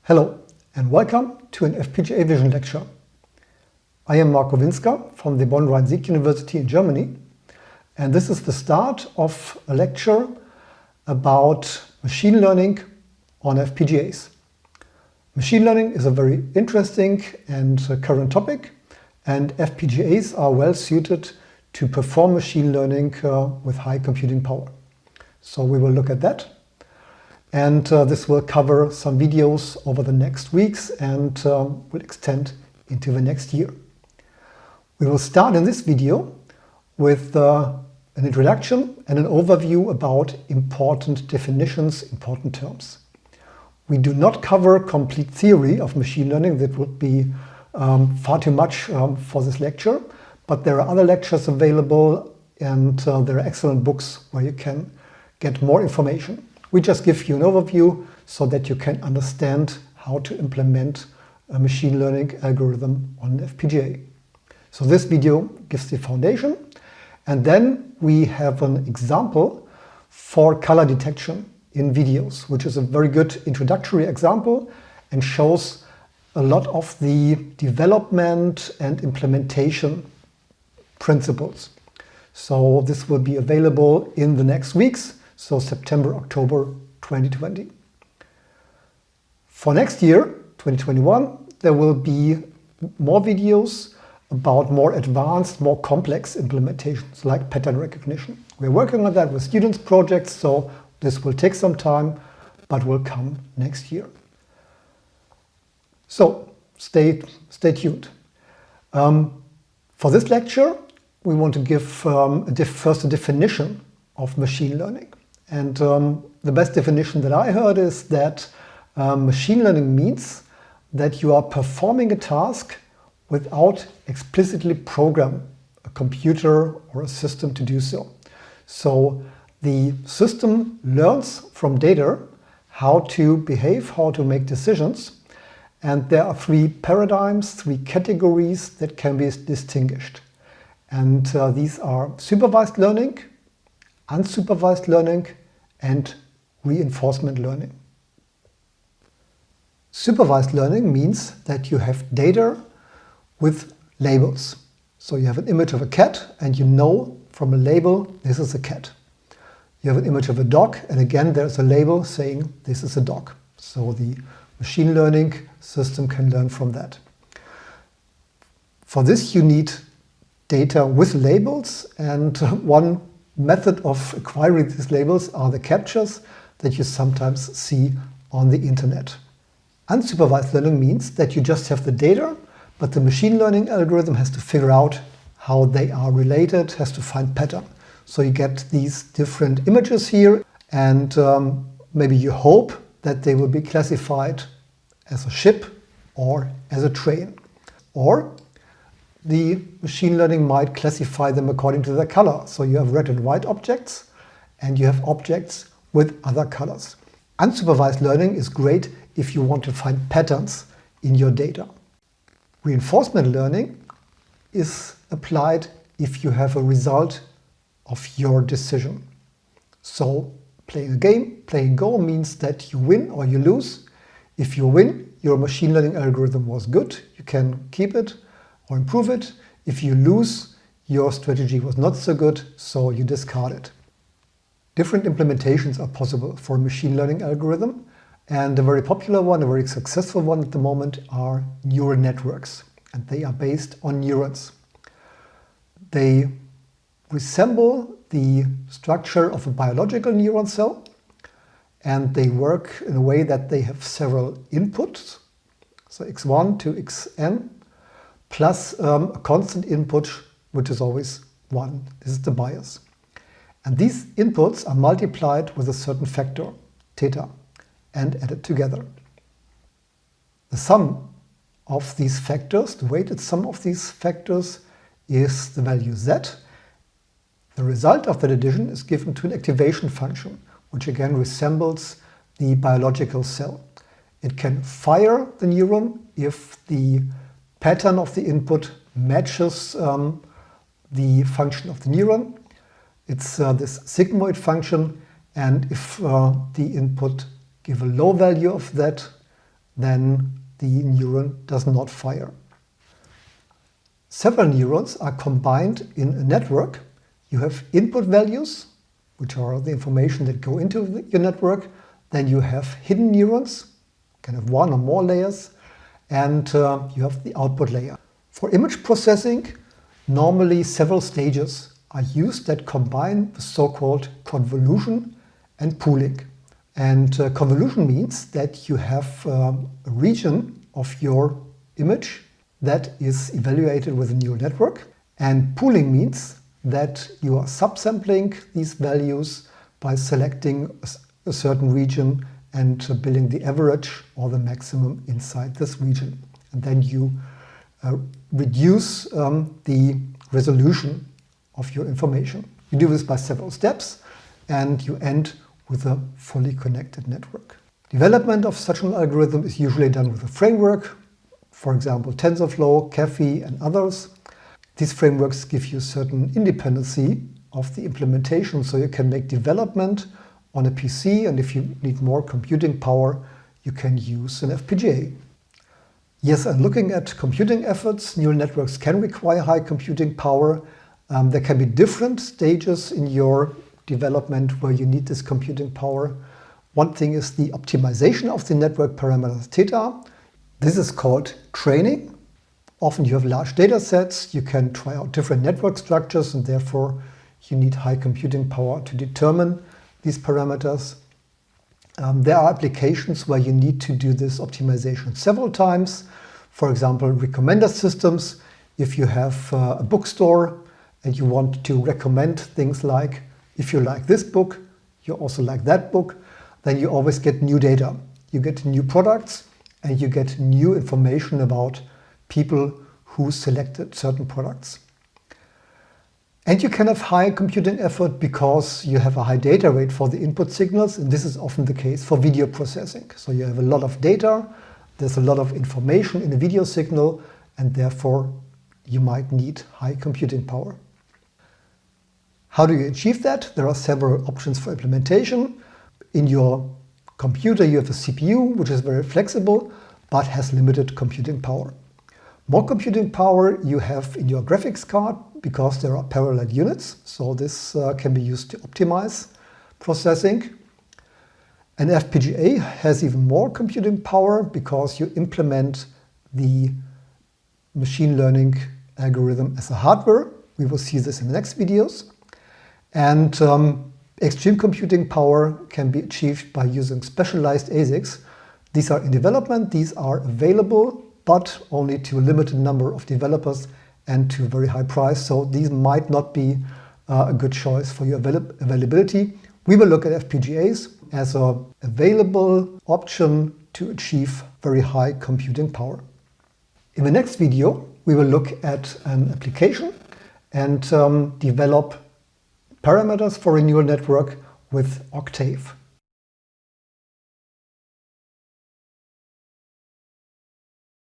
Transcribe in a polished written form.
Hello and welcome to an FPGA Vision lecture. I am Marco Winska from the Bonn-Rhein-Sieg University in Germany, and this is the start of a lecture about machine learning on FPGAs. Machine learning is a very interesting and current topic, and FPGAs are well suited to perform machine learning with high computing power. So we will look at that. And this will cover some videos over the next weeks and will extend into the next year. We will start in this video with an introduction and an overview about important definitions, important terms. We do not cover complete theory of machine learning. That would be far too much for this lecture, but there are other lectures available and there are excellent books where you can get more information. We just give you an overview so that you can understand how to implement a machine learning algorithm on an FPGA. So this video gives the foundation, and then we have an example for color detection in videos, which is a very good introductory example and shows a lot of the development and implementation principles. So this will be available in the next weeks. So September, October 2020. For next year, 2021, there will be more videos about more advanced, more complex implementations like pattern recognition. We're working on that with students' projects, so this will take some time, but will come next year. So stay tuned. For this lecture, we want to give first a definition of machine learning. And the best definition that I heard is that machine learning means that you are performing a task without explicitly programming a computer or a system to do so. So the system learns from data how to behave, how to make decisions. And there are three paradigms, three categories that can be distinguished. And these are supervised learning, unsupervised learning, and reinforcement learning. Supervised learning means that you have data with labels. So you have an image of a cat and you know from a label this is a cat. You have an image of a dog and again there's a label saying this is a dog. So the machine learning system can learn from that. For this you need data with labels, and one method of acquiring these labels are the captchas that you sometimes see on the internet. Unsupervised learning means that you just have the data, but the machine learning algorithm has to figure out how they are related, has to find pattern. So you get these different images here, and maybe you hope that they will be classified as a ship or as a train. Or the machine learning might classify them according to their color. So you have red and white objects, and you have objects with other colors. Unsupervised learning is great if you want to find patterns in your data. Reinforcement learning is applied if you have a result of your decision. So playing a game, playing Go means that you win or you lose. If you win, your machine learning algorithm was good, you can keep it or improve it. If you lose, your strategy was not so good, so you discard it. Different implementations are possible for a machine learning algorithm, and a very popular one, a very successful one at the moment, are neural networks, and they are based on neurons. They resemble the structure of a biological neuron cell, and they work in a way that they have several inputs, so x1 to xn, plus a constant input, which is always 1. This is the bias. And these inputs are multiplied with a certain factor, theta, and added together. The sum of these factors, the weighted sum of these factors, is the value z. The result of that addition is given to an activation function, which again resembles the biological cell. It can fire the neuron if the pattern of the input matches the function of the neuron. It's this sigmoid function, and if the input give a low value of that, then the neuron does not fire. Several neurons are combined in a network. You have input values, which are the information that go into your network. Then you have hidden neurons, kind of one or more layers, and you have the output layer. For image processing, normally several stages are used that combine the so-called convolution and pooling. And convolution means that you have a region of your image that is evaluated with a neural network. And pooling means that you are subsampling these values by selecting a certain region and building the average or the maximum inside this region. And then you reduce the resolution of your information. You do this by several steps, and you end with a fully connected network. Development of such an algorithm is usually done with a framework, for example, TensorFlow, Caffe, and others. These frameworks give you certain independency of the implementation, so you can make development on a PC, and if you need more computing power, you can use an FPGA. Yes, and looking at computing efforts, neural networks can require high computing power. There can be different stages in your development where you need this computing power. One thing is the optimization of the network parameters theta. This is called training. Often you have large data sets, you can try out different network structures, and therefore you need high computing power to determine these parameters. There are applications where you need to do this optimization several times. For example, recommender systems. If you have a bookstore and you want to recommend things like, if you like this book, you also like that book, then you always get new data. You get new products and you get new information about people who selected certain products. And you can have high computing effort because you have a high data rate for the input signals, and this is often the case for video processing. So you have a lot of data, there's a lot of information in a video signal, and therefore you might need high computing power. How do you achieve that? There are several options for implementation. In your computer you have a CPU, which is very flexible, but has limited computing power. More computing power you have in your graphics card because there are parallel units, so this can be used to optimize processing. An FPGA has even more computing power because you implement the machine learning algorithm as a hardware. We will see this in the next videos. And extreme computing power can be achieved by using specialized ASICs. These are in development, these are available, but only to a limited number of developers and to a very high price. So these might not be a good choice for your availability. We will look at FPGAs as an available option to achieve very high computing power. In the next video, we will look at an application and develop parameters for a neural network with Octave.